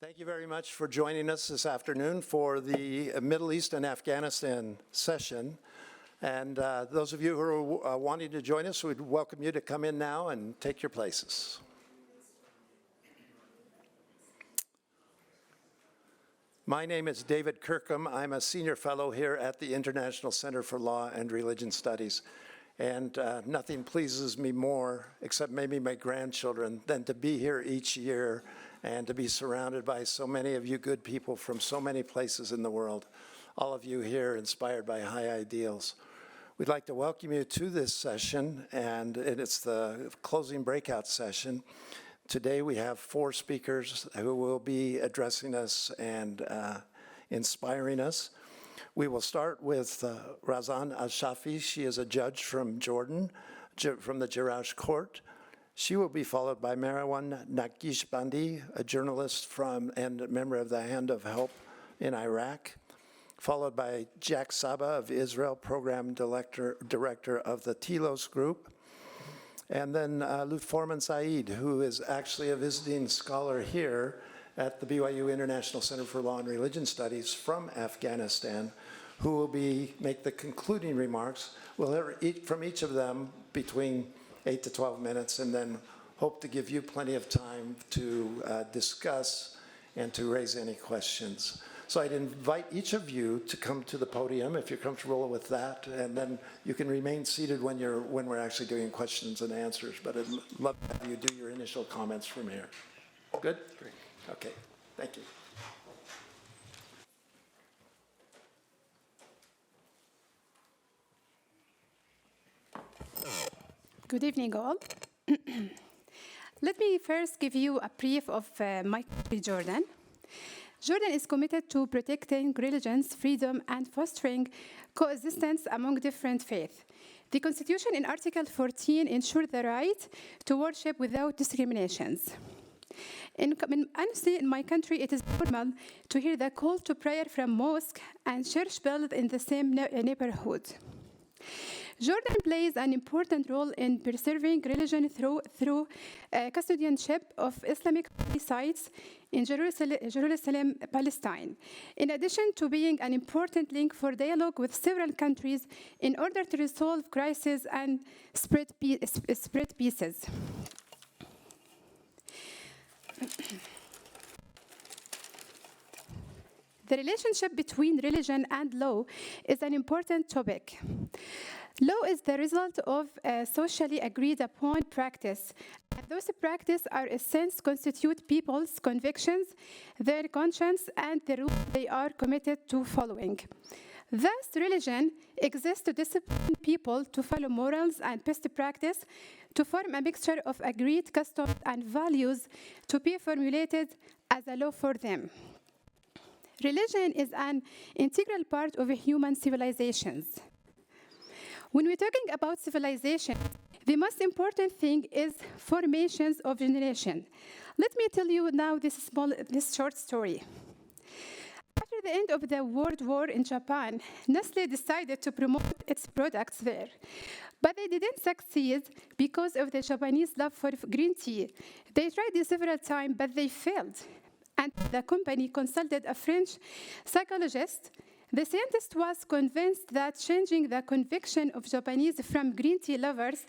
Thank you very much for joining us this afternoon for the Middle East and Afghanistan session. And those of you who are wanting to join us, we'd welcome you to come in now and take your places. My name is David Kirkham. I'm a senior fellow here at the International Center for Law and Religion Studies. And nothing pleases me more, except maybe my grandchildren, than to be here each year and to be surrounded by so many of you good people from so many places in the world, all of you here inspired by high ideals. We'd like to welcome you to this session, and it's the closing breakout session. Today we have 4 speakers who will be addressing us and inspiring us. We will start with Razan AlShafi'e. She is a judge from Jordan, from the Jerash court. She will be followed by Mariwan Naqishbandi, a journalist and a member of the Hand of Help in Iraq, followed by Saba of Israel, program director of the Telos group, and then Lutforhman Saeed, who is actually a visiting scholar here at the BYU International Center for Law and Religion Studies from Afghanistan, who will make the concluding remarks. We'll hear from each of them between 8 to 12 minutes, and then hope to give you plenty of time to discuss and to raise any questions. So I'd invite each of you to come to the podium if you're comfortable with that, and then you can remain seated when we're actually doing questions and answers. But I'd love to have you do your initial comments from here. Good? Great. Okay. Thank you. Good evening, all. Let me first give you a brief of my country, Jordan. Jordan is committed to protecting religions, freedom, and fostering coexistence among different faiths. The Constitution in Article 14 ensures the right to worship without discriminations. Honestly, in my country, it is normal to hear the call to prayer from mosque and church built in the same neighborhood. Jordan plays an important role in preserving religion through custodianship of Islamic sites in Jerusalem, Palestine, in addition to being an important link for dialogue with several countries in order to resolve crises and spread peace. The relationship between religion and law is an important topic. Law is the result of a socially agreed upon practice, and those practices are in a sense constitute people's convictions, their conscience, and the rules they are committed to following. Thus, religion exists to discipline people to follow morals and best practice, to form a mixture of agreed customs and values to be formulated as a law for them. Religion is an integral part of human civilizations. When we're talking about civilization, the most important thing is formations of generation. Let me tell you now this short story. After the end of the World War in Japan, Nestle decided to promote its products there. But they didn't succeed because of the Japanese love for green tea. They tried this several times, but they failed. And the company consulted a French psychologist. The scientist was convinced that changing the conviction of Japanese from green tea lovers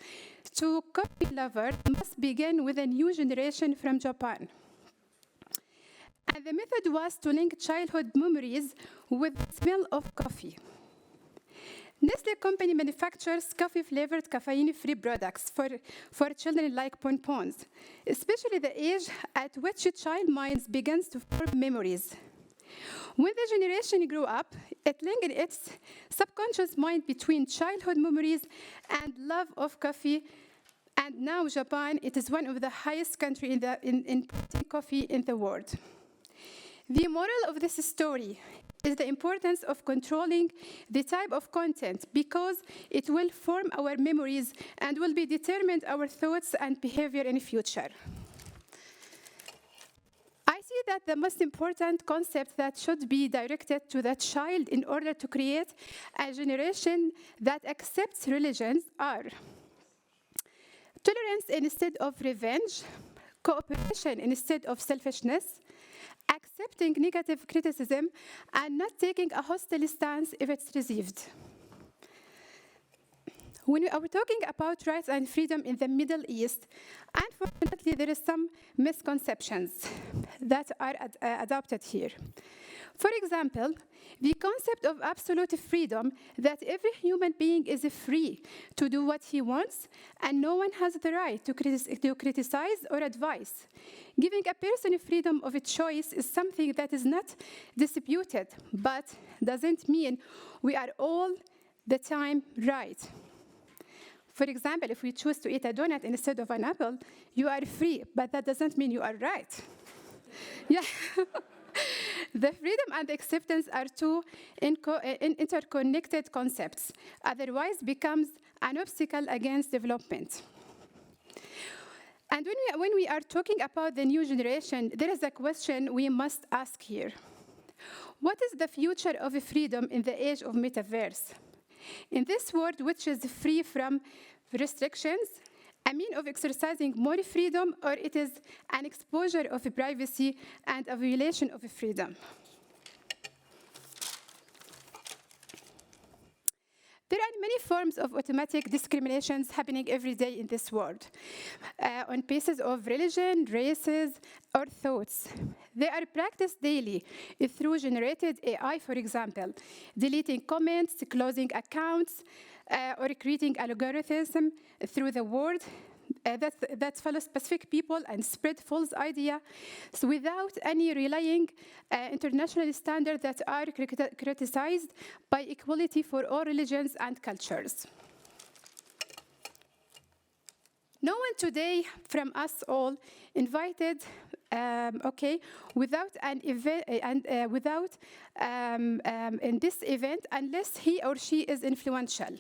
to coffee lovers must begin with a new generation from Japan. And the method was to link childhood memories with the smell of coffee. Nestle company manufactures coffee-flavored caffeine-free products for children like bonbons, especially the age at which a child mind begins to form memories. When the generation grew up, it linked its subconscious mind between childhood memories and love of coffee. And now Japan, it is one of the highest countries in coffee in the world. The moral of this story is the importance of controlling the type of content because it will form our memories and will be determined our thoughts and behavior in the future. I see that the most important concept that should be directed to the child in order to create a generation that accepts religions are tolerance instead of revenge, cooperation instead of selfishness, accepting negative criticism, and not taking a hostile stance if it's received. When we are talking about rights and freedom in the Middle East, unfortunately, there is some misconceptions that are adopted here. For example, the concept of absolute freedom, that every human being is free to do what he wants, and no one has the right to criticize or advise. Giving a person freedom of choice is something that is not disputed, but doesn't mean we are all the time right. For example, if we choose to eat a donut instead of an apple, you are free, but that doesn't mean you are right. Yeah. The freedom and acceptance are two interconnected concepts, otherwise becomes an obstacle against development. And when we are talking about the new generation, there is a question we must ask here. What is the future of freedom in the age of metaverse? In this world, which is free from restrictions, a mean of exercising more freedom, or it is an exposure of privacy and a violation of freedom? There are many forms of automatic discriminations happening every day in this world, on basis of religion, races, or thoughts. They are practiced daily through generated AI, for example, deleting comments, closing accounts, or creating algorithms through the world that follow specific people and spread false ideas without any relying international standards that are criticized by equality for all religions and cultures. No one today from us all invited, without an event in this event unless he or she is influential.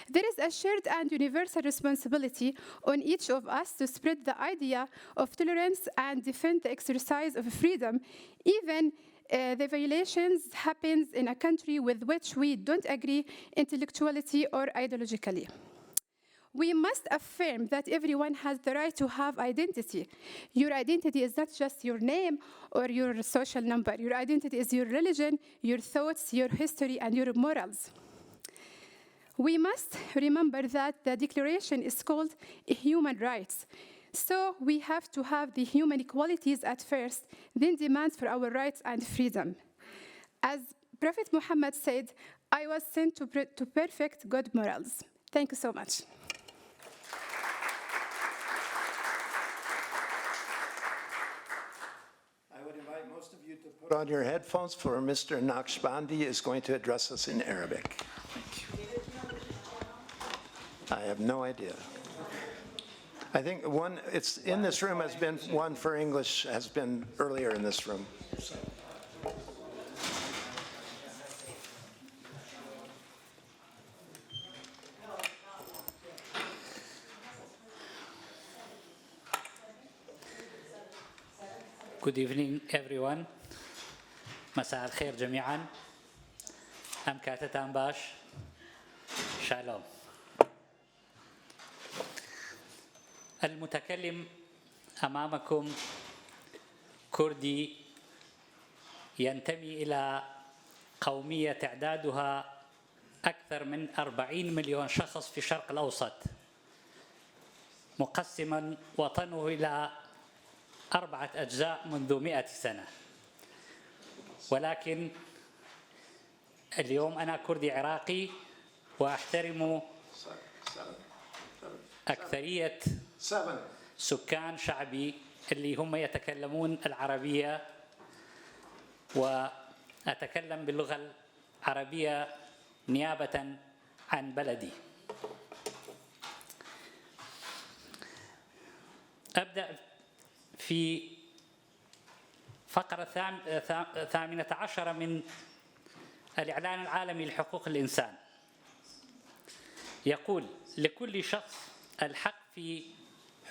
There is a shared and universal responsibility on each of us to spread the idea of tolerance and defend the exercise of freedom, even the violations happens in a country with which we don't agree intellectually or ideologically. We must affirm that everyone has the right to have identity. Your identity is not just your name or your social number. Your identity is your religion, your thoughts, your history, and your morals. We must remember that the declaration is called human rights. So we have to have the human equalities at first, then demands for our rights and freedom. As Prophet Muhammad said, I was sent to perfect good morals. Thank you so much. I would invite most of you to put on your headphones, for Mr. Naqishbandi is going to address us in Arabic. Thank you. I have no idea. I think one, it's in this room has been, one for English has been earlier in this room. Good evening, everyone. مساء الخير جميعاً. أم كاتتان باش. شالوم. المتكلم أمامكم كردي ينتمي إلى قومية تعدادها أكثر من 40 مليون شخص في الشرق الأوسط، مقسماً وطنه إلى 4 أجزاء منذ 100 سنة. ولكن اليوم أنا كردي عراقي وأحترم أكثرية سكان شعبي اللي هم يتكلمون العربية، وأتكلم باللغة العربية نيابة عن بلدي. أبدأ في فقرة 18 من الإعلان العالمي لحقوق الإنسان. يقول: لكل شخص الحق في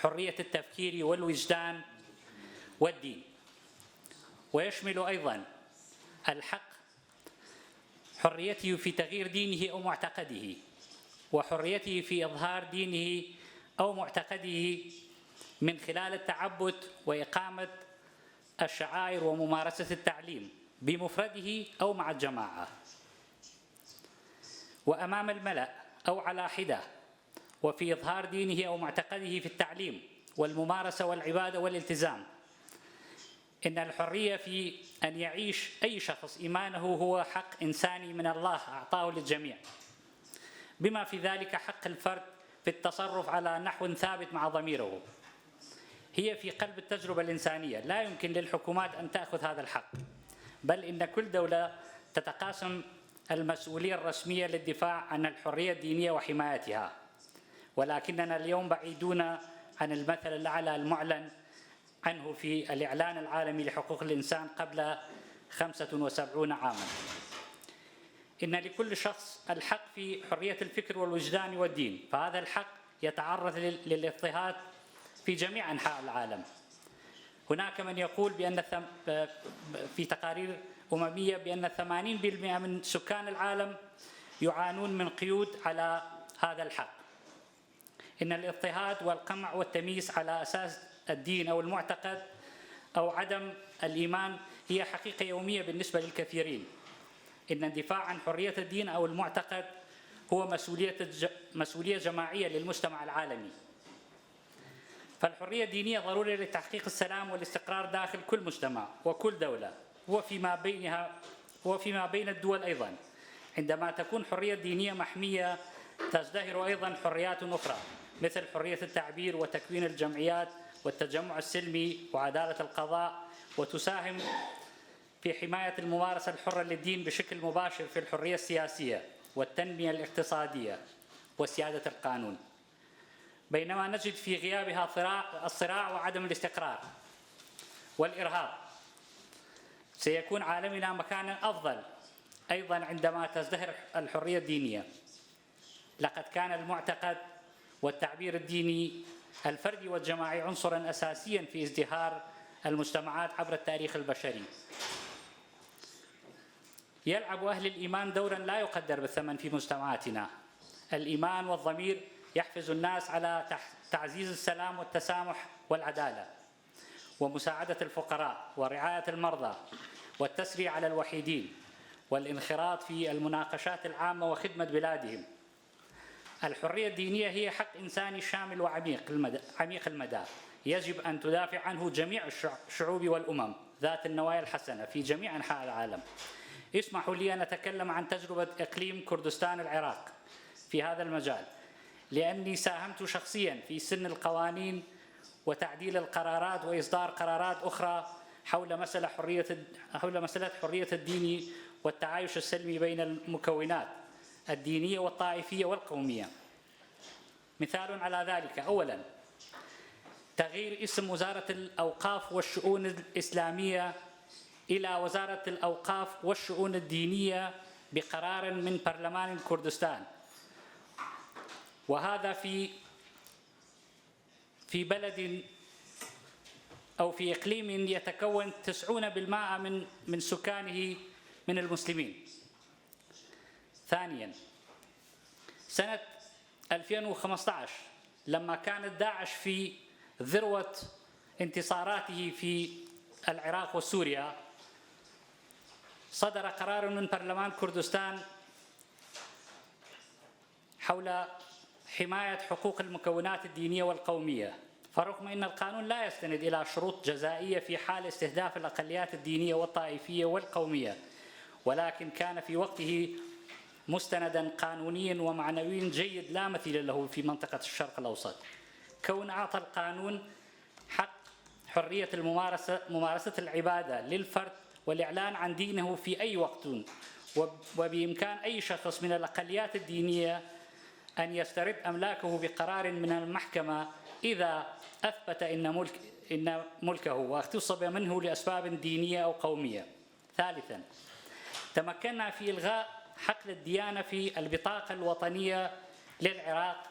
حرية التفكير والوجدان والدين، ويشمل أيضاً الحق حريته في تغيير دينه أو معتقده، وحريته في إظهار دينه أو معتقده من خلال التعبد وإقامة الشعائر وممارسة التعليم بمفرده أو مع الجماعة، وأمام الملأ أو على حدة، وفي إظهار دينه أو معتقده في التعليم والممارسة والعبادة والالتزام. إن الحرية في أن يعيش أي شخص إيمانه هو حق إنساني من الله أعطاه للجميع، بما في ذلك حق الفرد في التصرف على نحو ثابت مع ضميره. هي في قلب التجربة الإنسانية، لا يمكن للحكومات أن تأخذ هذا الحق، بل إن كل دولة تتقاسم المسؤولية الرسمية للدفاع عن الحرية الدينية وحمايتها. ولكننا اليوم بعيدون عن المثل الأعلى المعلن عنه في الإعلان العالمي لحقوق الإنسان قبل 75 عاما. إن لكل شخص الحق في حرية الفكر والوجدان والدين، فهذا الحق يتعرض للاضطهاد في جميع أنحاء العالم. هناك من يقول بأن في تقارير أممية بأن 80% من سكان العالم يعانون من قيود على هذا الحق. إن الاضطهاد والقمع والتمييز على أساس الدين أو المعتقد أو عدم الإيمان هي حقيقة يومية بالنسبة للكثيرين. إن الدفاع عن حرية الدين أو المعتقد هو مسؤولية جماعية للمجتمع العالمي. فالحرية الدينية ضرورية لتحقيق السلام والاستقرار داخل كل مجتمع وكل دولة وفيما بين الدول أيضا. عندما تكون حرية دينية محمية تزدهر أيضا حريات أخرى مثل حرية التعبير وتكوين الجمعيات والتجمع السلمي وعدالة القضاء، وتساهم في حماية الممارسة الحرة للدين بشكل مباشر في الحرية السياسية والتنمية الاقتصادية وسيادة القانون. بينما نجد في غيابها الصراع وعدم الاستقرار والإرهاب. سيكون عالمنا مكانا أفضل أيضا عندما تزدهر الحرية الدينية. لقد كان المعتقد والتعبير الديني الفردي والجماعي عنصرا أساسيا في ازدهار المجتمعات عبر التاريخ البشري. يلعب أهل الإيمان دورا لا يقدر بالثمن في مجتمعاتنا. الإيمان والضمير يحفز الناس على تعزيز السلام والتسامح والعدالة ومساعدة الفقراء ورعاية المرضى والتسريع على الوحيدين والانخراط في المناقشات العامة وخدمة بلادهم. الحرية الدينية هي حق إنساني شامل وعميق المدى، يجب أن تدافع عنه جميع الشعوب والأمم ذات النوايا الحسنة في جميع أنحاء العالم. اسمحوا لي أن أتكلم عن تجربة إقليم كردستان العراق في هذا المجال، لأني ساهمت شخصياً في سن القوانين وتعديل القرارات وإصدار قرارات أخرى حول مسألة حرية الدين والتعايش السلمي بين المكونات الدينية والطائفية والقومية. مثال على ذلك: أولاً، تغيير اسم وزارة الأوقاف والشؤون الإسلامية إلى وزارة الأوقاف والشؤون الدينية بقرار من برلمان كردستان، وهذا في بلد أو في إقليم يتكون 90% من سكانه من المسلمين. ثانياً، سنة 2015 لما كانت داعش في ذروة انتصاراته في العراق وسوريا، صدر قرار من برلمان كردستان حول حماية حقوق المكونات الدينية والقومية. فرغم أن القانون لا يستند إلى شروط جزائية في حال استهداف الأقليات الدينية والطائفية والقومية، ولكن كان في وقته مستندا قانونيا ومعنويا جيد لا مثيل له في منطقة الشرق الأوسط، كون أعطى القانون حق حرية ممارسة العبادة للفرد والإعلان عن دينه في أي وقت، وبإمكان أي شخص من الأقليات الدينية أن يسترد أملاكه بقرار من المحكمة إذا أثبت إن ملكه واغتصب منه لأسباب دينية أو قومية. ثالثاً، تمكنا في إلغاء حقل الديانة في البطاقة الوطنية للعراق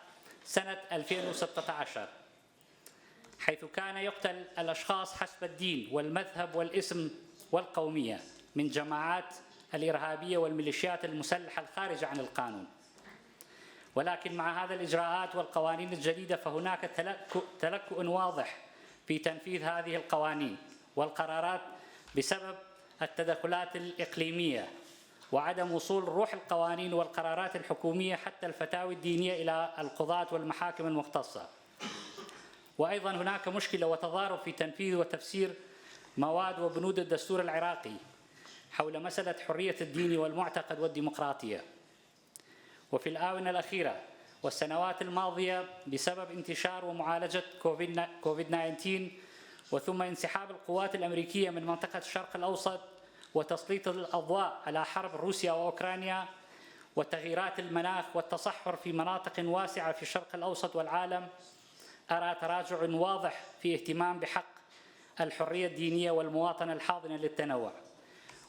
سنة 2016، حيث كان يقتل الأشخاص حسب الدين والمذهب والاسم والقومية من جماعات الإرهابية والميليشيات المسلحة الخارجة عن القانون. ولكن مع هذه الإجراءات والقوانين الجديدة فهناك تلكؤ واضح في تنفيذ هذه القوانين، والقرارات بسبب التدخلات الإقليمية وعدم وصول روح القوانين والقرارات الحكومية حتى الفتاوى الدينية إلى القضاة والمحاكم المختصة. وأيضا هناك مشكلة وتضارب في تنفيذ وتفسير مواد وبنود الدستور العراقي حول مسألة حرية الدين والمعتقد والديمقراطية. وفي الآونة الأخيرة والسنوات الماضية بسبب انتشار ومعالجة كوفيد-19 وثم انسحاب القوات الأمريكية من منطقة الشرق الأوسط وتسليط الأضواء على حرب روسيا وأوكرانيا وتغييرات المناخ والتصحر في مناطق واسعة في الشرق الأوسط والعالم، أرى تراجع واضح في اهتمام بحق الحرية الدينية والمواطنة الحاضنة للتنوع.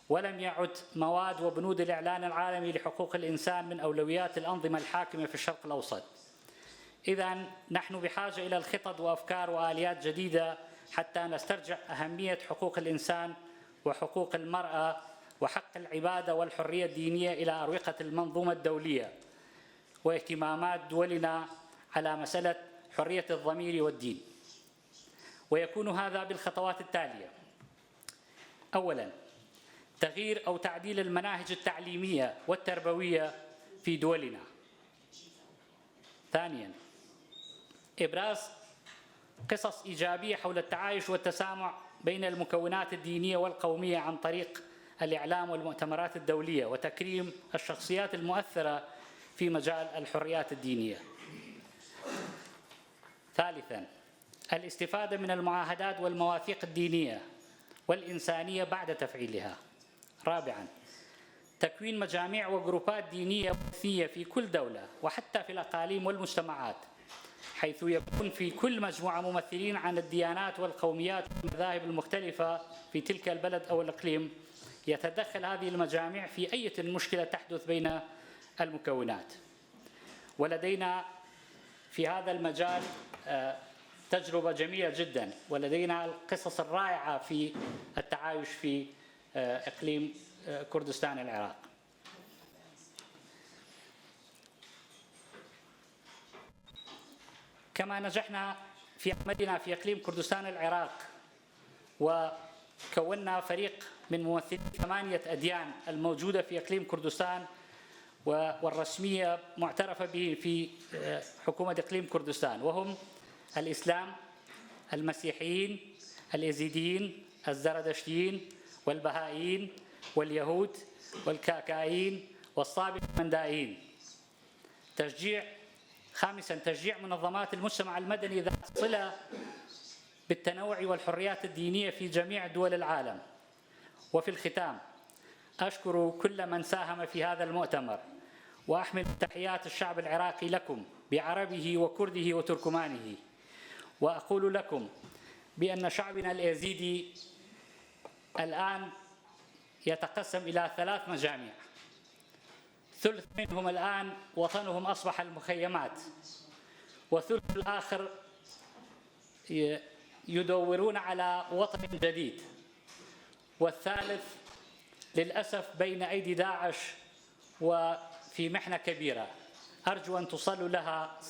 ولم يعد مواد وبنود الإعلان العالمي لحقوق الإنسان من أولويات الأنظمة الحاكمة في الشرق الأوسط. إذن نحن بحاجة إلى الخطط وأفكار وآليات جديدة حتى نسترجع أهمية حقوق الإنسان وحقوق المرأة وحق العبادة والحرية الدينية إلى أروقة المنظومة الدولية واهتمامات دولنا على مسألة حرية الضمير والدين. ويكون هذا بالخطوات التالية: أولاً، تغيير أو تعديل المناهج التعليمية والتربوية في دولنا. ثانياً، إبراز قصص إيجابية حول التعايش والتسامح بين المكونات الدينية والقومية عن طريق الإعلام والمؤتمرات الدولية وتكريم الشخصيات المؤثرة في مجال الحريات الدينية. ثالثاً، الاستفادة من المعاهدات والمواثيق الدينية والإنسانية بعد تفعيلها. رابعاً، تكوين مجاميع وجروبات دينية وثنية في كل دولة وحتى في الأقاليم والمجتمعات، حيث يكون في كل مجموعة ممثلين عن الديانات والقوميات والمذاهب المختلفة في تلك البلد أو الإقليم. يتدخل هذه المجاميع في أي مشكلة تحدث بين المكونات. ولدينا في هذا المجال تجربة جميلة جدا، ولدينا القصص الرائعة في التعايش في إقليم كردستان العراق. كما نجحنا في عملنا في إقليم كردستان العراق وكونا فريق من ممثلين 8 أديان الموجودة في إقليم كردستان والرسمية معترفة به في حكومة إقليم كردستان، وهم الإسلام، المسيحيين، اليزيديين، الزردشتيين، والبهائيين، واليهود، والكاكايين، والصابئ والمندائيين. خامساً، تشجيع منظمات المجتمع المدني ذات صلة بالتنوع والحريات الدينية في جميع دول العالم. وفي الختام، أشكر كل من ساهم في هذا المؤتمر، وأحمل تحيات الشعب العراقي لكم بعربه وكرده وتركمانه، وأقول لكم بأن شعبنا اليزيدي الآن يتقسم إلى 3 مجاميع، ثلث منهم الآن وطنهم أصبح المخيمات، وثلث الآخر يدورون على وطن جديد، والثالث للأسف بين أيدي داعش وفي محنة كبيرة. أرجو أن تصلوا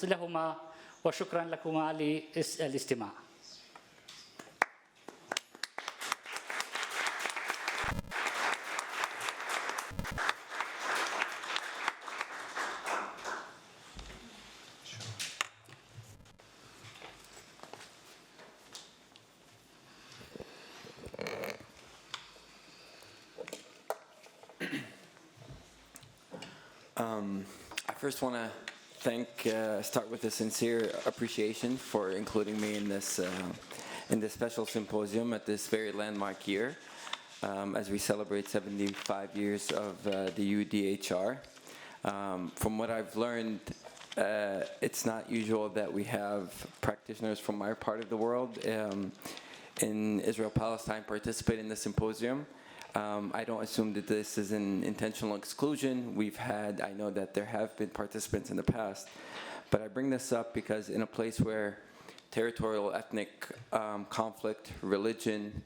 لهما، وشكرا لكما للاستماع. I first want to start with a sincere appreciation for including me in this special symposium at this very landmark year, as we celebrate 75 years of the UDHR. From what I've learned, it's not usual that we have practitioners from our part of the world in Israel-Palestine participate in the symposium. I don't assume that this is an intentional exclusion. I know that there have been participants in the past, but I bring this up because in a place where territorial ethnic conflict, religion,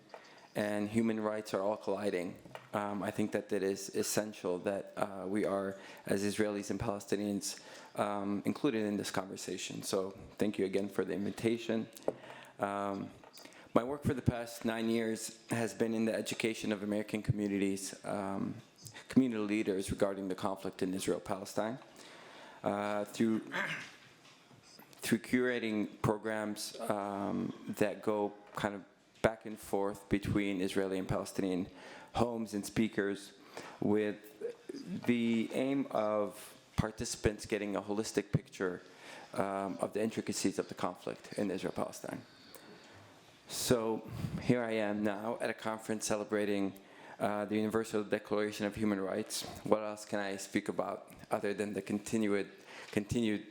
and human rights are all colliding, I think that it is essential that we are, as Israelis and Palestinians, included in this conversation. So thank you again for the invitation. My work for the past 9 years has been in the education of American communities, community leaders regarding the conflict in Israel-Palestine, through curating programs that go kind of back and forth between Israeli and Palestinian homes and speakers, with the aim of participants getting a holistic picture of the intricacies of the conflict in Israel-Palestine. So here I am now at a conference celebrating the Universal Declaration of Human Rights. What else can I speak about other than the continued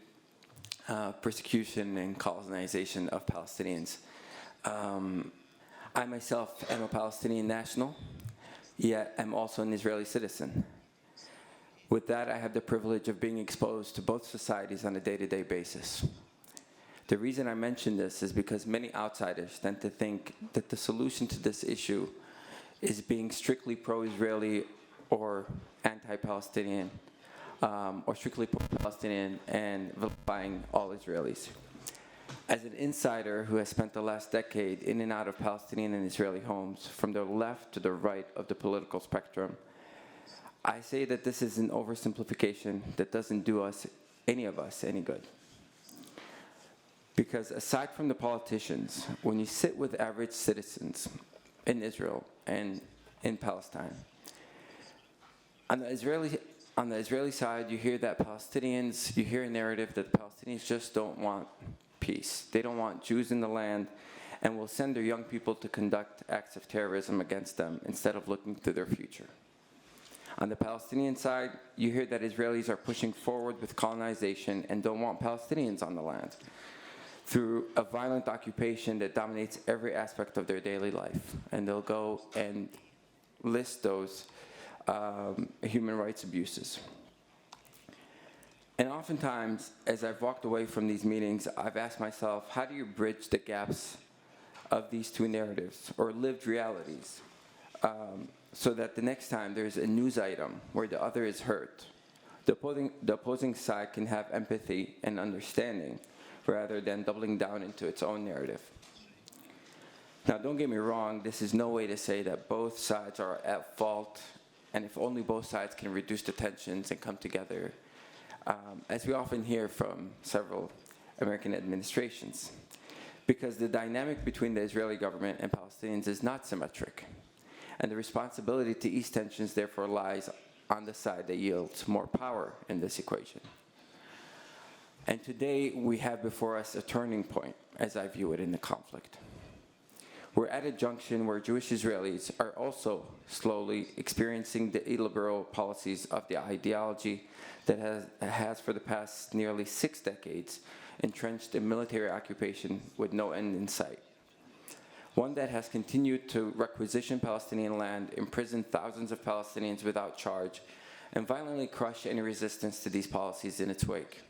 persecution and colonization of Palestinians? I myself am a Palestinian national, yet I'm also an Israeli citizen. With that, I have the privilege of being exposed to both societies on a day-to-day basis. The reason I mention this is because many outsiders tend to think that the solution to this issue is being strictly pro-Israeli or anti-Palestinian, or strictly pro-Palestinian and vilifying all Israelis. As an insider who has spent the last decade in and out of Palestinian and Israeli homes, from the left to the right of the political spectrum, I say that this is an oversimplification that doesn't do any of us any good. Because aside from the politicians, when you sit with average citizens in Israel and in Palestine, on the Israeli side, you hear a narrative that Palestinians just don't want peace. They don't want Jews in the land, and will send their young people to conduct acts of terrorism against them instead of looking to their future. On the Palestinian side, you hear that Israelis are pushing forward with colonization and don't want Palestinians on the land through a violent occupation that dominates every aspect of their daily life. And they'll go and list those human rights abuses. And oftentimes, as I've walked away from these meetings, I've asked myself, how do you bridge the gaps of these two narratives, or lived realities, so that the next time there's a news item where the other is hurt, the opposing side can have empathy and understanding rather than doubling down into its own narrative. Now, don't get me wrong, this is no way to say that both sides are at fault, and if only both sides can reduce the tensions and come together, as we often hear from several American administrations, because the dynamic between the Israeli government and Palestinians is not symmetric. And the responsibility to ease tensions therefore lies on the side that yields more power in this equation. And today we have before us a turning point, as I view it, in the conflict. We're at a junction where Jewish Israelis are also slowly experiencing the illiberal policies of the ideology that has for the past nearly 6 decades entrenched in military occupation with no end in sight. One that has continued to requisition Palestinian land, imprison thousands of Palestinians without charge, and violently crush any resistance to these policies in its wake.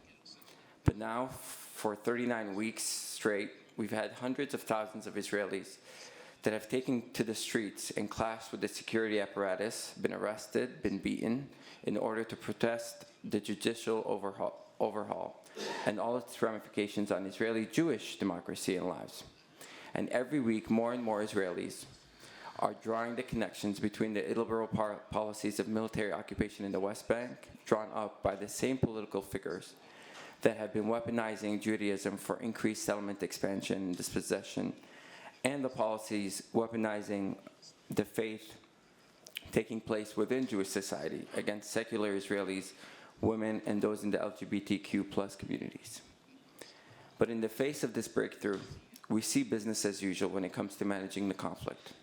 But now, for 39 weeks straight, we've had hundreds of thousands of Israelis that have taken to the streets and clashed with the security apparatus, been arrested, been beaten, in order to protest the judicial overhaul and all its ramifications on Israeli Jewish democracy and lives. And every week, more and more Israelis are drawing the connections between the illiberal policies of military occupation in the West Bank, drawn up by the same political figures that have been weaponizing Judaism for increased settlement expansion and dispossession, and the policies weaponizing the faith taking place within Jewish society against secular Israelis, women, and those in the LGBTQ+ communities. But in the face of this breakthrough, we see business as usual when it comes to managing the conflict.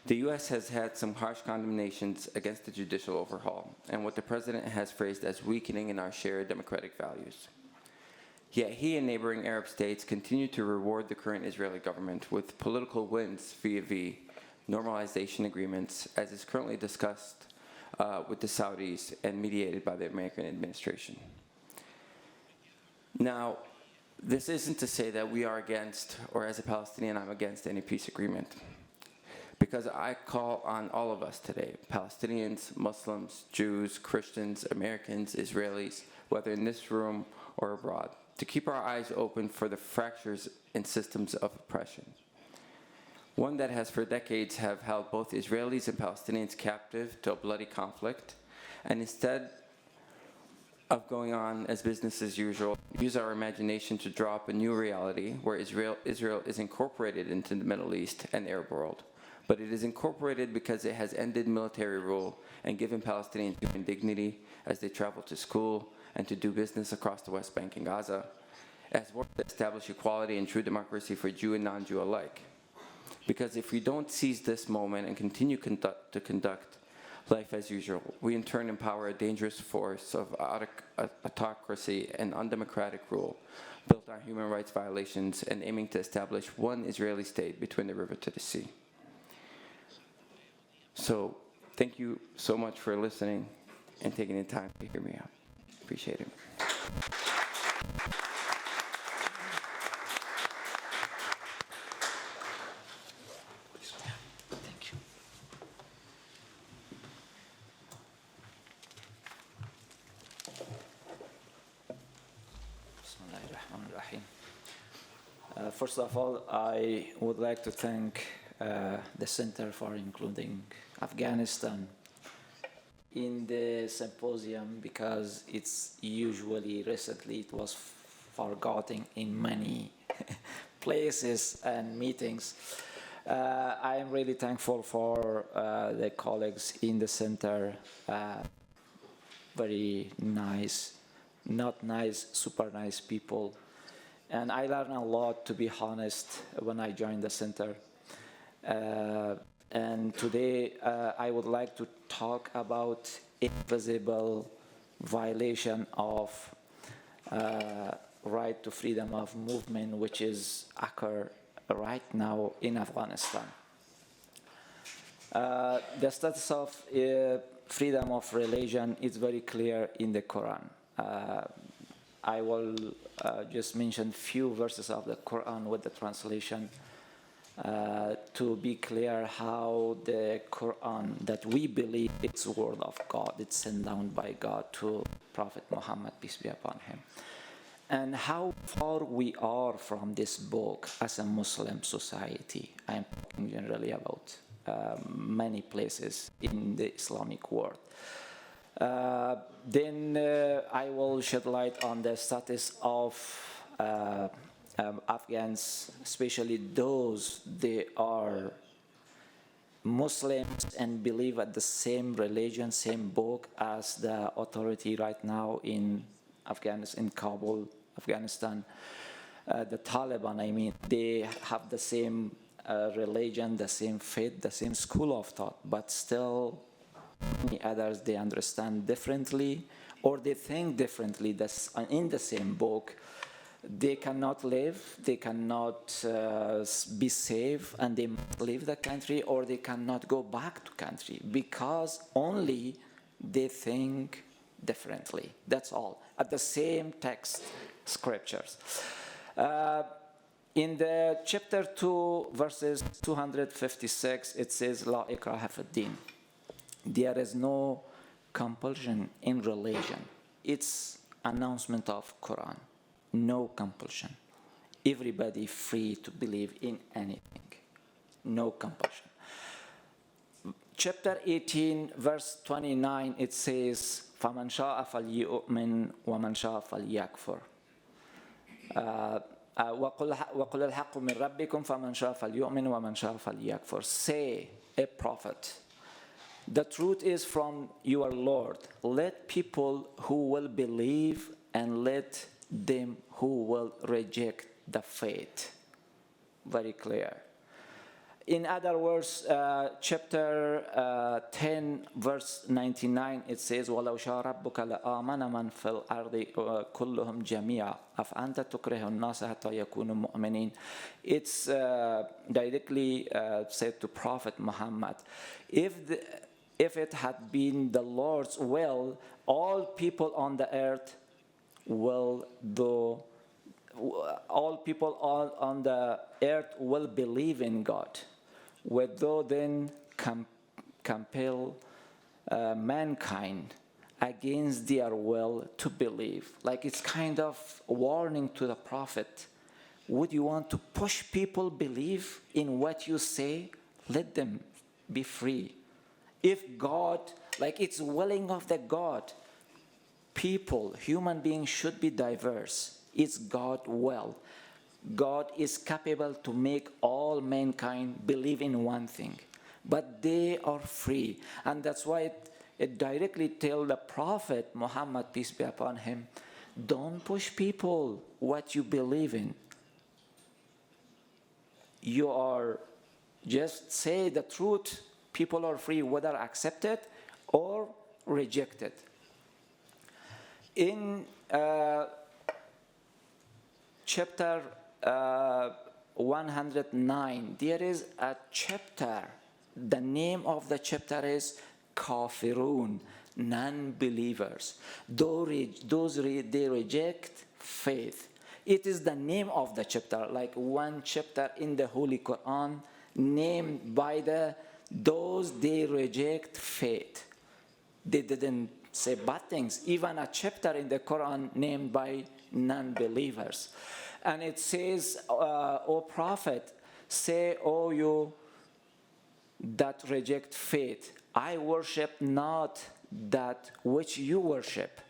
The U.S. has had some harsh condemnations against the judicial overhaul and what the president has phrased as weakening in our shared democratic values. Yet he and neighboring Arab states continue to reward the current Israeli government with political wins via normalization agreements, as is currently discussed with the Saudis and mediated by the American administration. Now, this isn't to say that we are against, or as a Palestinian, I'm against any peace agreement. Because I call on all of us today, Palestinians, Muslims, Jews, Christians, Americans, Israelis, whether in this room or abroad, to keep our eyes open for the fractures in systems of oppression. one that has for decades have held both Israelis and Palestinians captive to a bloody conflict, and instead of going on as business as usual, use our imagination to draw up a new reality where Israel is incorporated into the Middle East and Arab world. But it is incorporated because it has ended military rule and given Palestinians human dignity as they travel to school and to do business across the West Bank and Gaza, as well as establish equality and true democracy for Jew and non-Jew alike. Because if we don't seize this moment and continue to conduct life as usual, we in turn empower a dangerous force of autocracy and undemocratic rule built on human rights violations and aiming to establish one Israeli state between the river to the sea. So thank you so much for listening and taking the time to hear me out. Appreciate it. First of all, I would like to thank the Center for including Afghanistan in the symposium, because it's usually recently it was forgotten in many places and meetings. I am really thankful for the colleagues in the center. Very nice, not nice, super nice people. And I learned a lot, to be honest, when I joined the center. And today I would like to talk about invisible violation of right to freedom of movement, which is occur right now in Afghanistan. The status of freedom of religion is very clear in the Quran. I will just mention few verses of the Quran with the translation to be clear how the Quran that we believe it's the word of God, it's sent down by God to Prophet Muhammad, peace be upon him, and how far we are from this book as a Muslim society. I am talking generally about many places in the Islamic world. Then I will shed light on the status of Afghans, especially those they are Muslims and believe at the same religion, same book as the authority right now in Afghanistan, in Kabul, Afghanistan. The Taliban, I mean, they have the same religion, the same faith, the same school of thought, but still many others, they understand differently or they think differently. That's in the same book. They cannot live, they cannot be safe, and they must leave the country, or they cannot go back to country because only they think differently. That's all. At the same text, scriptures. In the chapter 2, verses 256, it says, La ikraha fi din. There is no compulsion in religion. It's announcement of Quran. No compulsion. Everybody free to believe in anything. No compulsion. Chapter 18, verse 29, it says, فَمَنْ شَاءَ فَلْيُؤْمِنْ وَمَنْ شَاءَ فَلْيَكْفُرْ. وَقُلِ الْحَقُّ مِنْ رَبِّكُمْ فَمَنْ شَاءَ فَلْيُؤْمِنْ وَمَنْ شَاءَ فَلْيَكْفُرْ. Say, a prophet, the truth is from your Lord. Let people who will believe and let them who will reject the faith. Very clear. In other words, chapter 10, verse 99, it says, وَلَوْ شَاءَ رَبُّكَ لَآمَنَ مَنْ فِي الْأَرْضِ كُلُّهُمْ جَمِيعًا أَفَأَنْتَ تُكْرِهُ النَّاسَ حَتَّى يَكُونُوا مُؤْمِنِينَ. It's directly said to Prophet Muhammad, if it had been the Lord's will, all people on the earth will do. All people on the earth will believe in God. Whether then compel mankind against their will to believe. Like it's kind of warning to the prophet. Would you want to push people believe in what you say? Let them be free. If God, like it's willing of the God, people, human beings should be diverse. It's God will. God is capable to make all mankind believe in one thing. But they are free. And that's why it directly tells the Prophet Muhammad, peace be upon him, don't push people what you believe in. You are just say the truth. People are free whether accept it or reject it. In chapter 109, there is a chapter. The name of the chapter is Kafirun, non-believers. They reject faith. It is the name of the chapter, like one chapter in the Holy Quran named by those they reject faith. They didn't say bad things. Even a chapter in the Quran named by non-believers. And it says, O Prophet, say, O you that reject faith, I worship not that which you worship,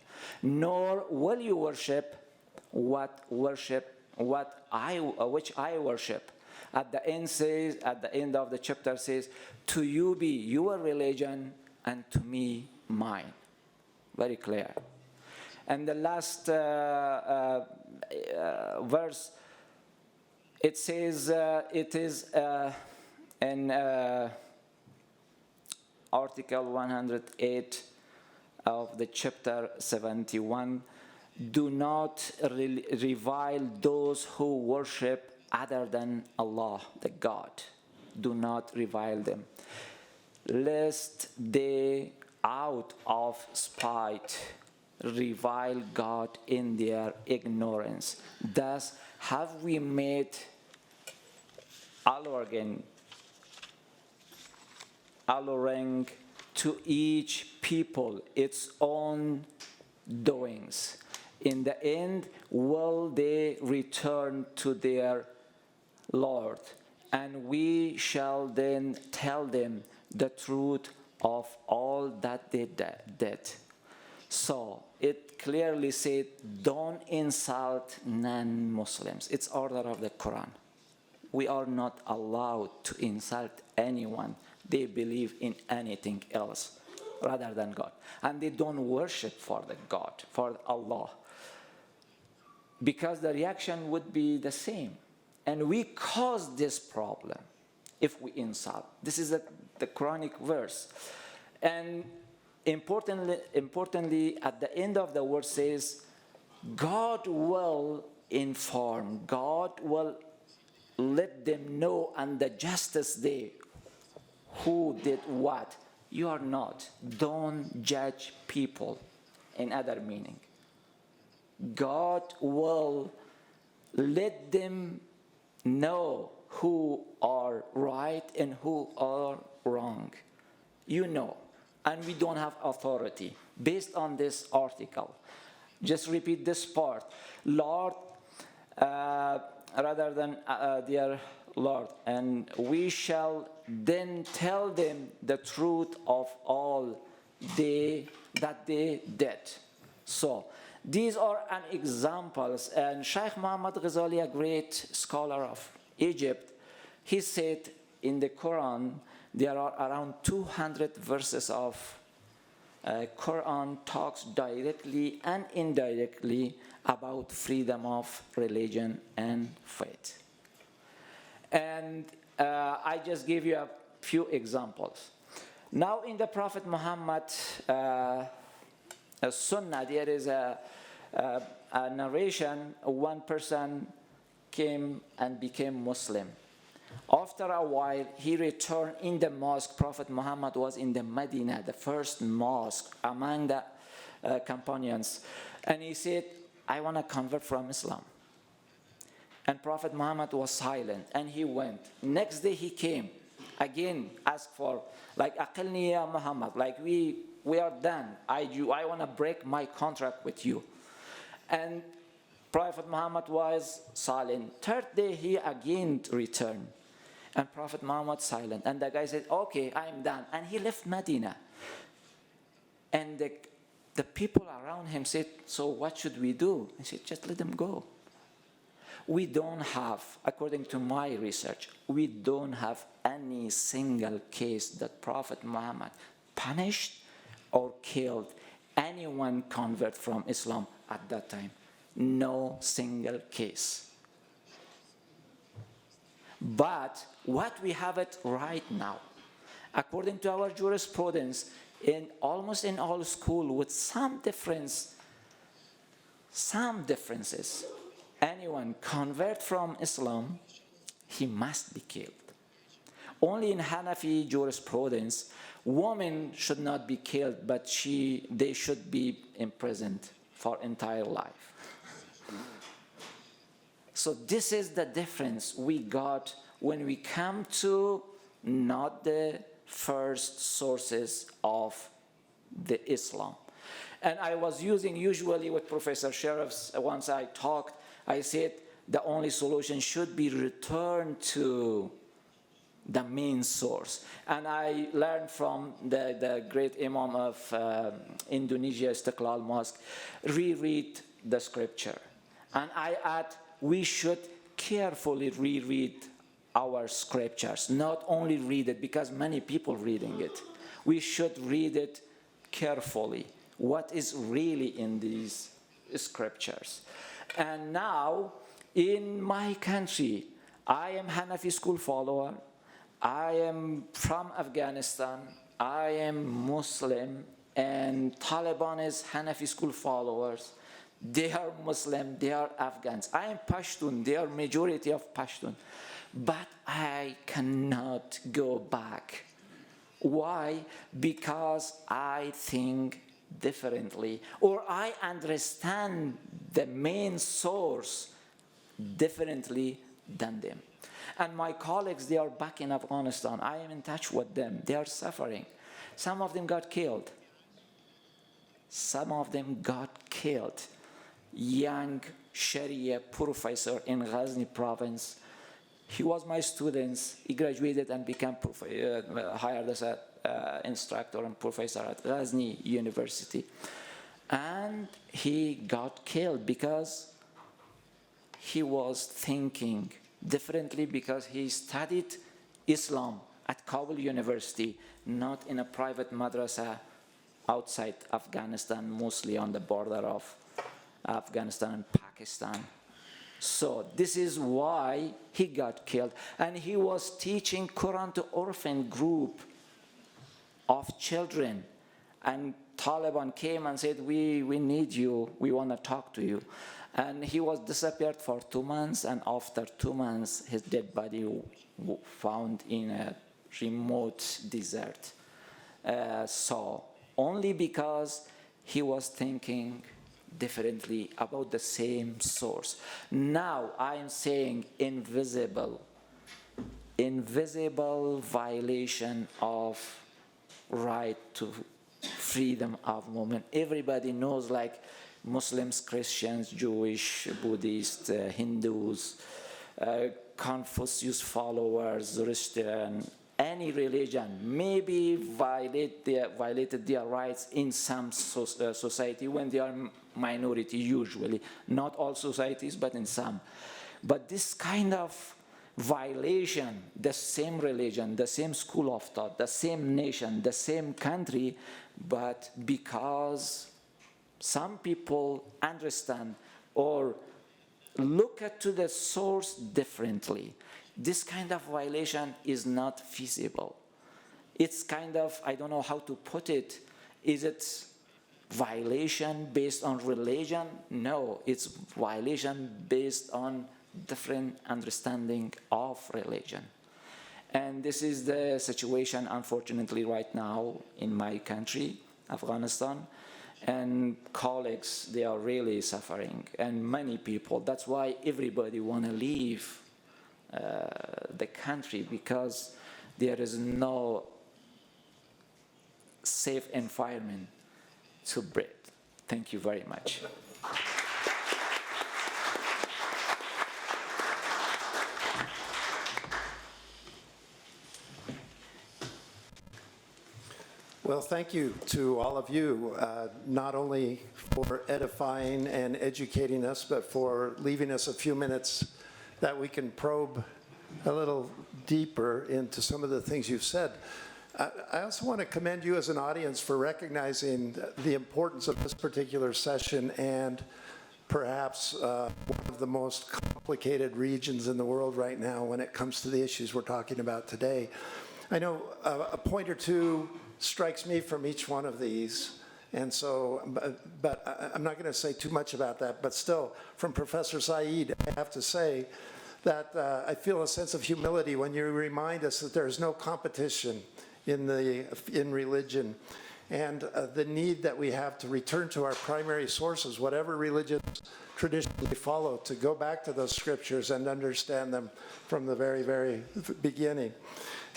nor will you worship which I worship. At the end of the chapter says, to you be your religion and to me mine. Very clear. And the last verse, it says, it is in Article 108 of the chapter 71, do not revile those who worship other than Allah, the God. Do not revile them, lest they, out of spite, revile God in their ignorance. Thus have we made alluring to each people its own doings. In the end, will they return to their Lord, and we shall then tell them the truth of all that they did. So it clearly said, don't insult non-Muslims. It's order of the Quran. We are not allowed to insult anyone. They believe in anything else rather than God. And they don't worship for the God, for Allah. Because the reaction would be the same. And we cause this problem if we insult. This is the Quranic verse. And importantly, at the end of the verse says, God will inform, God will let them know on the justice day who did what. You are not. Don't judge people. In other meaning, God will let them know who are right and who are wrong. You know, and we don't have authority based on this article. Just repeat this part. Lord, rather than dear Lord, and we shall then tell them the truth of all that they did. So these are an examples. And Sheikh Muhammad Ghazali, a great scholar of Egypt, he said in the Quran there are around 200 verses of Quran talks directly and indirectly about freedom of religion and faith. And I just give you a few examples. Now in the Prophet Muhammad Sunnah, there is a narration. One person came and became Muslim. After a while, he returned in the mosque. Prophet Muhammad was in the Medina, the first mosque among the companions. And he said, I want to convert from Islam. And Prophet Muhammad was silent, and he went. Next day he came, again asked for, like, Aqilni ya Muhammad, like we are done. I want to break my contract with you. And Prophet Muhammad was silent. Third day, he again returned. And Prophet Muhammad silent. And the guy said, okay, I'm done. And he left Medina. And the people around him said, so what should we do? He said, just let them go. We don't have, according to my research, we don't have any single case that Prophet Muhammad punished or killed anyone convert from Islam at that time. No single case. But what we have it right now, according to our jurisprudence, almost in all schools, with some differences, anyone convert from Islam, he must be killed. Only in Hanafi jurisprudence, women should not be killed, but they should be imprisoned for entire life. So this is the difference we got when we come to not the first sources of the Islam. And I was using usually with Professor Sheriffs, once I talked, I said the only solution should be return to the main source. And I learned from the great Imam of Indonesia, Istiqlal Mosque, reread the scripture. And I add, we should carefully reread our scriptures, not only read it, because many people reading it. We should read it carefully, what is really in these scriptures. And now, in my country, I am Hanafi school follower, I am from Afghanistan, I am Muslim, and Taliban is Hanafi school followers. They are Muslim, they are Afghans. I am Pashtun, they are majority of Pashtun. But I cannot go back. Why? Because I think differently, or I understand the main source differently than them. And my colleagues, they are back in Afghanistan. I am in touch with them. They are suffering. Some of them got killed. Some of them got killed. Young Sharia professor in Ghazni province. He was my student. He graduated and became hired as an instructor and professor at Ghazni University. And he got killed because he was thinking differently, because he studied Islam at Kabul University, not in a private madrasa outside Afghanistan, mostly on the border of Afghanistan and Pakistan. So this is why he got killed. And he was teaching Quran to orphan group of children. And Taliban came and said, we need you, we want to talk to you. And he was disappeared for 2 months, and after 2 months, his dead body found in a remote desert. So only because he was thinking differently about the same source. Now I am saying invisible violation of right to freedom of movement. Everybody knows, like Muslims, Christians, Jewish, Buddhists, Hindus, Confucius followers, Zoroastrian, any religion maybe violated their rights in some society when they are minority, usually. Not all societies, but in some. But this kind of violation, the same religion, the same school of thought, the same nation, the same country, but because some people understand or look at to the source differently, this kind of violation is not feasible. It's kind of, I don't know how to put it. Is it violation based on religion? No, it's violation based on different understanding of religion. And this is the situation, unfortunately, right now in my country, Afghanistan. And colleagues, they are really suffering, and many people. That's why everybody want to leave the country, because there is no safe environment to breathe. Thank you very much. Well, thank you to all of you, not only for edifying and educating us, but for leaving us a few minutes that we can probe a little deeper into some of the things you've said. I also want to commend you as an audience for recognizing the importance of this particular session and perhaps one of the most complicated regions in the world right now when it comes to the issues we're talking about today. I know a point or two strikes me from each one of these, and so, but I'm not going to say too much about that, but still, from Professor Saeed, I have to say that I feel a sense of humility when you remind us that there is no competition in religion, and the need that we have to return to our primary sources, whatever religious tradition we follow, to go back to those scriptures and understand them from the very, very beginning.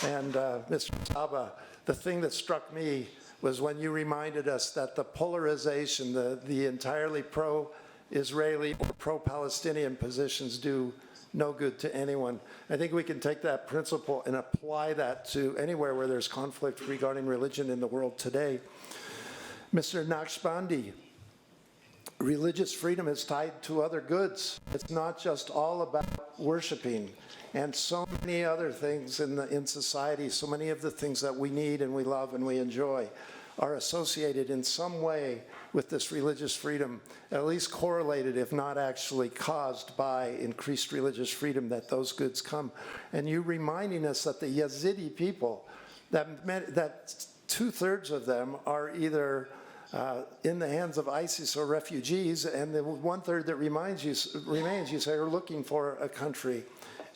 And Mr. Saba, the thing that struck me was when you reminded us that the polarization, the entirely pro-Israeli or pro-Palestinian positions do no good to anyone. I think we can take that principle and apply that to anywhere where there's conflict regarding religion in the world today. Mr. Naqishbandi, religious freedom is tied to other goods. It's not just all about worshiping. And so many other things in society, so many of the things that we need and we love and we enjoy are associated in some way with this religious freedom, at least correlated, if not actually caused by increased religious freedom, that those goods come. And you reminding us that the Yazidi people, that two-thirds of them are either in the hands of ISIS or refugees, and the one-third that remains, you say, are looking for a country.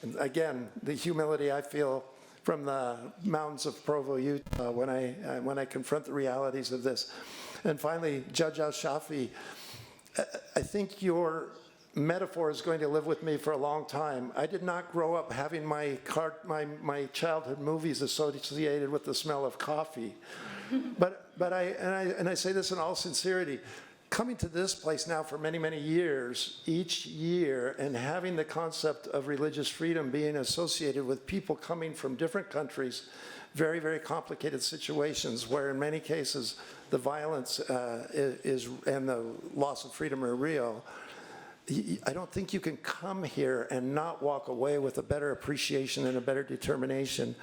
And again, the humility I feel from the mountains of Provo, Utah, when I confront the realities of this. And finally, Judge AlShafi'e, I think your metaphor is going to live with me for a long time. I did not grow up having my childhood movies associated with the smell of coffee. But I say this in all sincerity, coming to this place now for many, many years, each year, and having the concept of religious freedom being associated with people coming from different countries, very, very complicated situations where in many cases the violence and the loss of freedom are real. I don't think you can come here and not walk away with a better appreciation and a better determination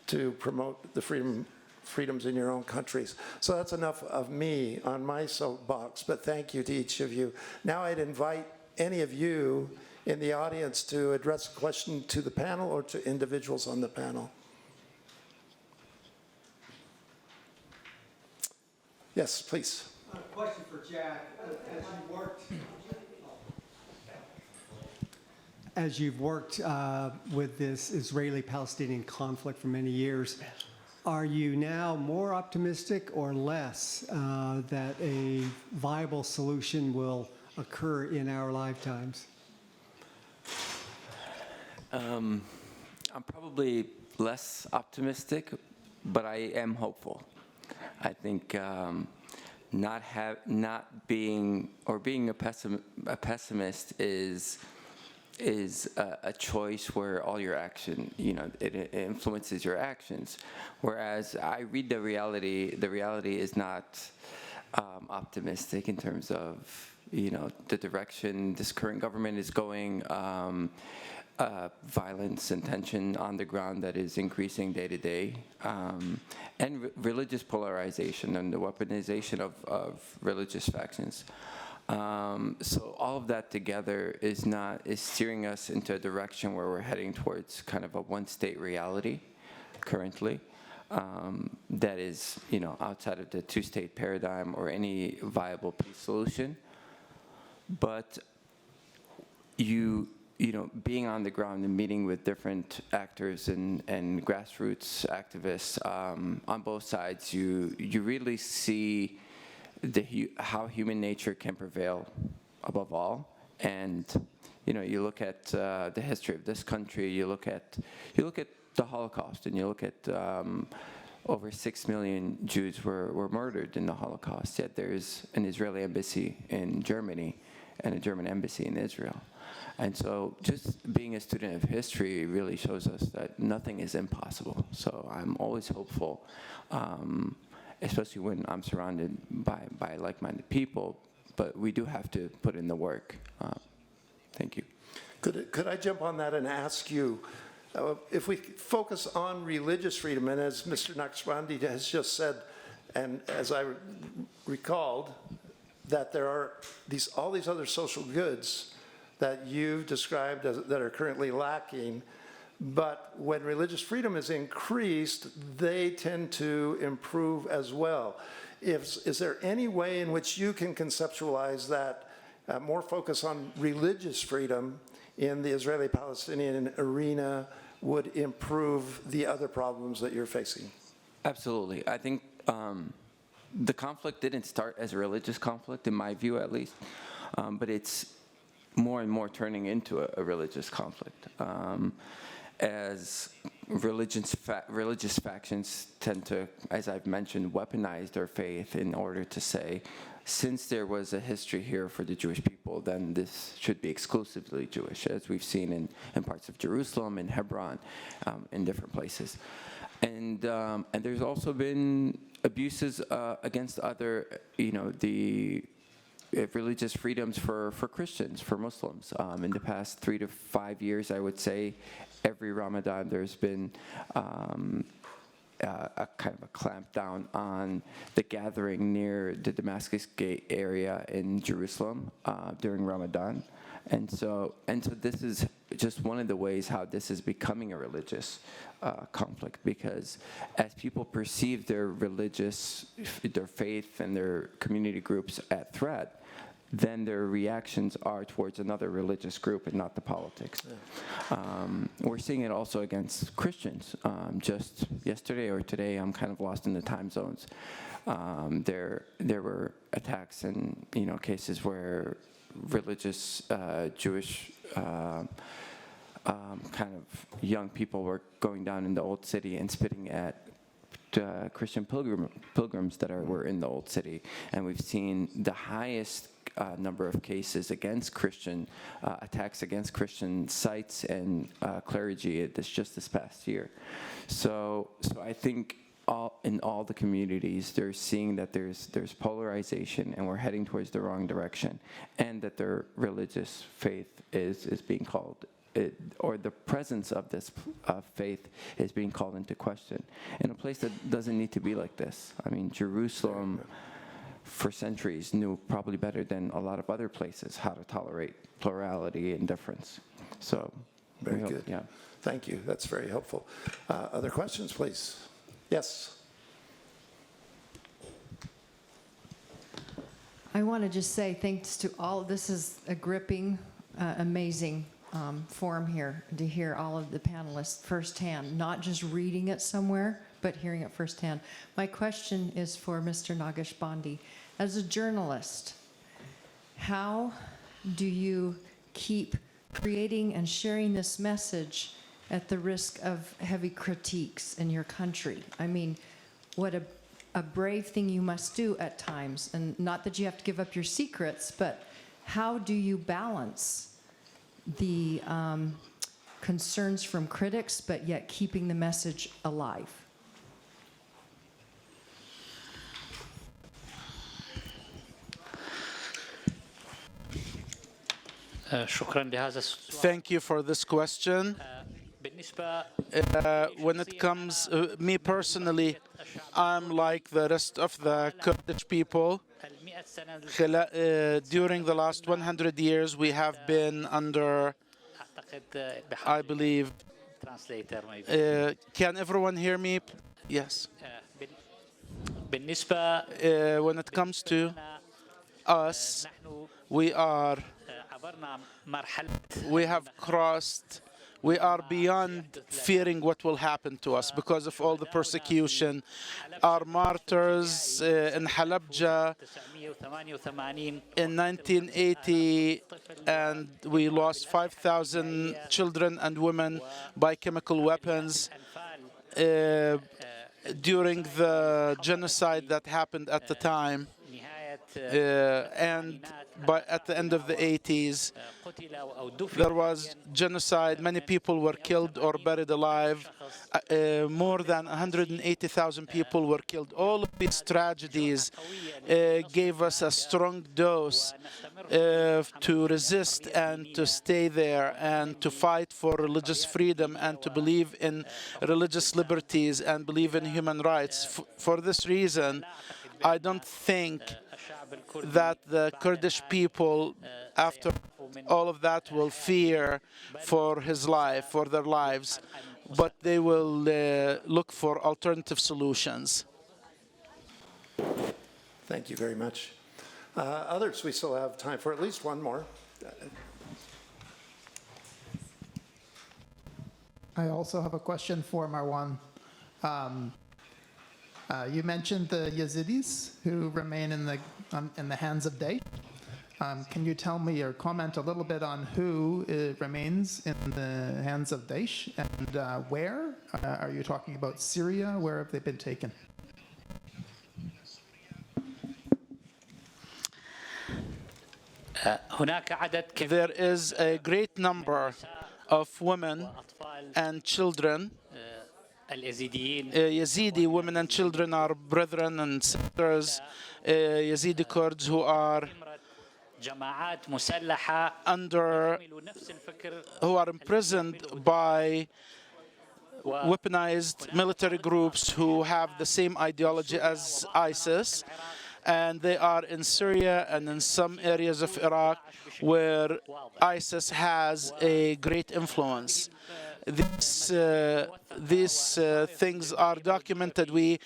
to promote the freedoms in your own countries. So that's enough of me on my soapbox, but thank you to each of you. Now I'd invite any of you in the audience to address a question to the panel or to individuals on the panel. Yes, please. A question for Jack. As you've worked with this Israeli-Palestinian conflict for many years, are you now more optimistic or less that a viable solution will occur in our lifetimes? I'm probably less optimistic, but I am hopeful. I think being a pessimist is a choice where all your action, it influences your actions. Whereas I read the reality is not optimistic in terms of, the direction this current government is going, violence and tension on the ground that is increasing day to day, and religious polarization and the weaponization of religious factions. So all of that together is steering us into a direction where we're heading towards kind of a one-state reality currently, that is, outside of the two-state paradigm or any viable peace solution. But being on the ground and meeting with different actors and grassroots activists on both sides, you really see how human nature can prevail above all. And you look at the history of this country, you look at the Holocaust, and you look at over 6 million Jews were murdered in the Holocaust, yet there's an Israeli embassy in Germany and a German embassy in Israel. And so just being a student of history really shows us that nothing is impossible. So I'm always hopeful. especially when I'm surrounded by like-minded people. But we do have to put in the work. Thank you. Could I jump on that and ask you, if we focus on religious freedom, and as Mr. Naqishbandi has just said, and as I recalled, that there are all these other social goods that you've described that are currently lacking, but when religious freedom is increased, they tend to improve as well. Is there any way in which you can conceptualize that more focus on religious freedom in the Israeli-Palestinian arena would improve the other problems that you're facing? Absolutely. I think the conflict didn't start as a religious conflict, in my view at least, but it's more and more turning into a religious conflict. As religious factions tend to, as I've mentioned, weaponize their faith in order to say, since there was a history here for the Jewish people, then this should be exclusively Jewish, as we've seen in parts of Jerusalem, in Hebron, in different places. And there's also been abuses against other, the religious freedoms for Christians, for Muslims. In the past 3 to 5 years, I would say, every Ramadan there's been a kind of a clampdown on the gathering near the Damascus Gate area in Jerusalem during Ramadan. And so this is just one of the ways how this is becoming a religious conflict, because as people perceive their faith and their community groups at threat, then their reactions are towards another religious group and not the politics. Yeah. We're seeing it also against Christians. Just yesterday or today, I'm kind of lost in the time zones. There were attacks and cases where religious Jewish kind of young people were going down in the old city and spitting at Christian pilgrims that were in the old city. And we've seen the highest number of cases against Christian attacks against Christian sites and clergy just this past year. So I think in all the communities, they're seeing that there's polarization and we're heading towards the wrong direction, and that their religious faith is being called, or the presence of this faith is being called into question in a place that doesn't need to be like this. I mean, Jerusalem for centuries knew probably better than a lot of other places how to tolerate plurality and difference. So very good. Yeah. Thank you. That's very helpful. Other questions, please? Yes. I want to just say thanks to all. This is a gripping, amazing forum here to hear all of the panelists firsthand, not just reading it somewhere, but hearing it firsthand. My question is for Mr. Naqishbandi. As a journalist, how do you keep creating and sharing this message at the risk of heavy critiques in your country? I mean, what a brave thing you must do at times. And not that you have to give up your secrets, but how do you balance the concerns from critics, but yet keeping the message alive? Thank you for this question. When it comes, me personally, I'm like the rest of the Kurdish people. During the last 100 years, we have been under, I believe, can everyone hear me? Yes. When it comes to us, we are beyond fearing what will happen to us because of all the persecution. Our martyrs in Halabja in 1980, and we lost 5,000 children and women by chemical weapons during the genocide that happened at the time. and at the end of the 80s, there was genocide. Many people were killed or buried alive. More than 180,000 people were killed. All of these tragedies gave us a strong dose to resist and to stay there and to fight for religious freedom and to believe in religious liberties and believe in human rights. For this reason, I don't think that the Kurdish people, after all of that, will fear for his life, for their lives, but they will look for alternative solutions. Thank you very much. Others, we still have time for at least one more. I also have a question for Marwan. You mentioned the Yazidis who remain in the hands of Daesh. Can you tell me or comment a little bit on who remains in the hands of Daesh and where? Are you talking about Syria? Where have they been taken? There is a great number of women and children. Yazidi women and children are brethren and sisters, Yazidi Kurds who are who are imprisoned by weaponized military groups who have the same ideology as ISIS, and they are in Syria and in some areas of Iraq where ISIS has a great influence. These things are documented. We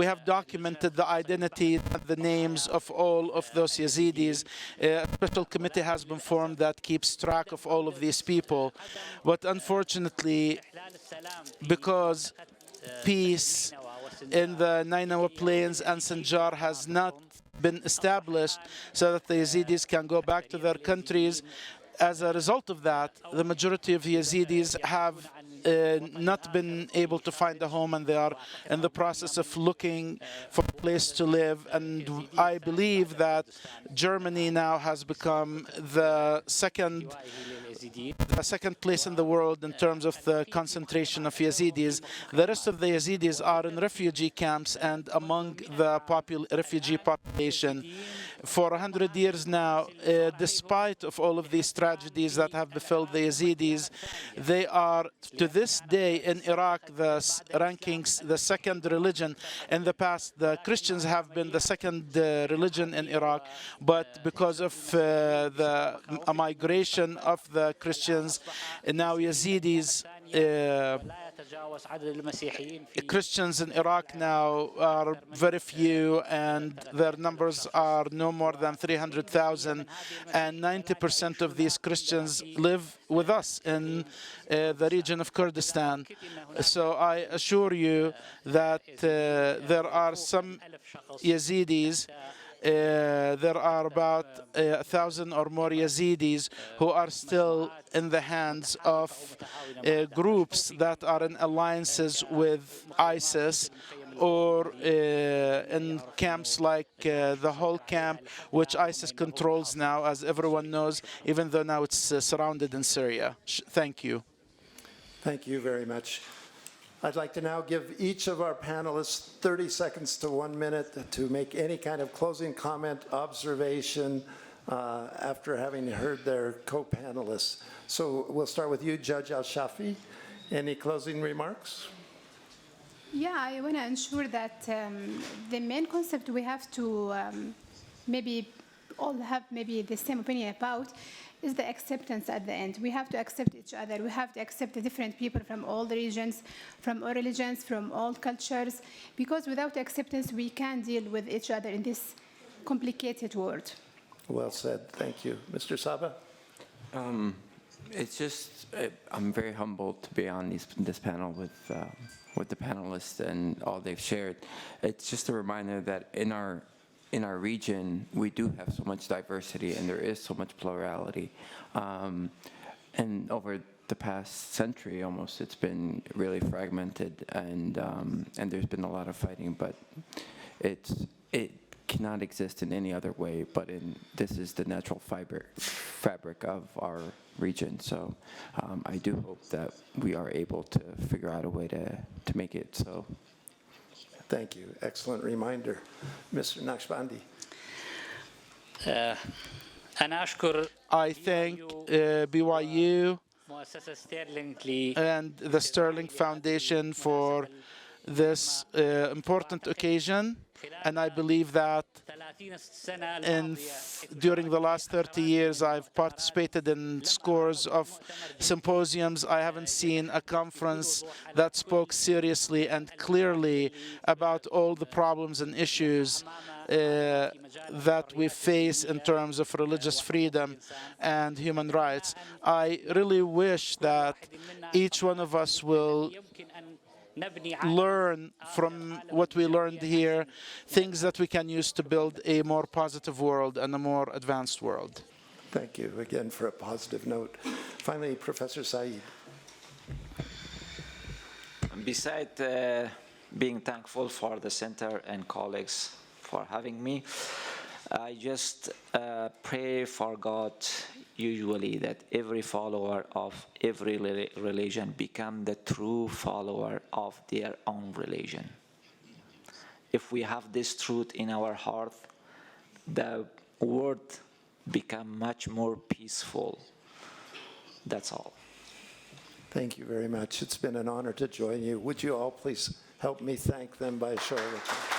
have documented the identity and the names of all of those Yazidis. A special committee has been formed that keeps track of all of these people. But unfortunately, because peace in the Nainawa Plains and Sinjar has not been established so that the Yazidis can go back to their countries, as a result of that, the majority of the Yazidis have not been able to find a home, and they are in the process of looking for a place to live. And I believe that Germany now has become the second place in the world in terms of the concentration of Yazidis. The rest of the Yazidis are in refugee camps and among the refugee population. For 100 years now, despite of all of these tragedies that have befell the Yazidis, they are, to this day in Iraq, the rankings, the second religion. In the past, the Christians have been the second religion in Iraq, but because of the migration of the Christians, now Yazidis, Christians in Iraq now are very few, and their numbers are no more than 300,000, and 90% of these Christians live with us in the region of Kurdistan. So I assure you that there are some Yazidis. There are about 1,000 or more Yazidis who are still in the hands of groups that are in alliances with ISIS, or in camps like the whole camp, which ISIS controls now, as everyone knows, even though now it's surrounded in Syria. Thank you. Thank you very much. I'd like to now give each of our panelists 30 seconds to 1 minute to make any kind of closing comment, observation, after having heard their co-panelists. So we'll start with you, Judge AlShafi'e. Any closing remarks? Yeah, I want to ensure that the main concept we have to maybe all have maybe the same opinion about is the acceptance at the end. We have to accept each other. We have to accept the different people from all the regions, from all religions, from all cultures, because without acceptance, we can't deal with each other in this complicated world. Well said. Thank you. Mr. Saba? It's just, I'm very humbled to be on this panel with the panelists and all they've shared. It's just a reminder that in our region, we do have so much diversity and there is so much plurality. And over the past century almost, it's been really fragmented, and there's been a lot of fighting, but it cannot exist in any other way, but this is the natural fabric of our region. So I do hope that we are able to figure out a way to make it so. Thank you. Excellent reminder. Mr. Naqishbandi. أنا أشكر I thank BYU مؤسسة ستيرلينغ and the Sterling Foundation for this important occasion, and I believe that during the last 30 years I've participated in scores of symposiums. I haven't seen a conference that spoke seriously and clearly about all the problems and issues that we face in terms of religious freedom and human rights. I really wish that each one of us will learn from what we learned here, things that we can use to build a more positive world and a more advanced world. Thank you again for a positive note. Finally, Professor Saeed. Besides being thankful for the center and colleagues for having me, I just pray for God usually that every follower of every religion become the true follower of their own religion. If we have this truth in our heart, the world become much more peaceful. That's all. Thank you very much. It's been an honor to join you. Would you all please help me thank them by a show of hands?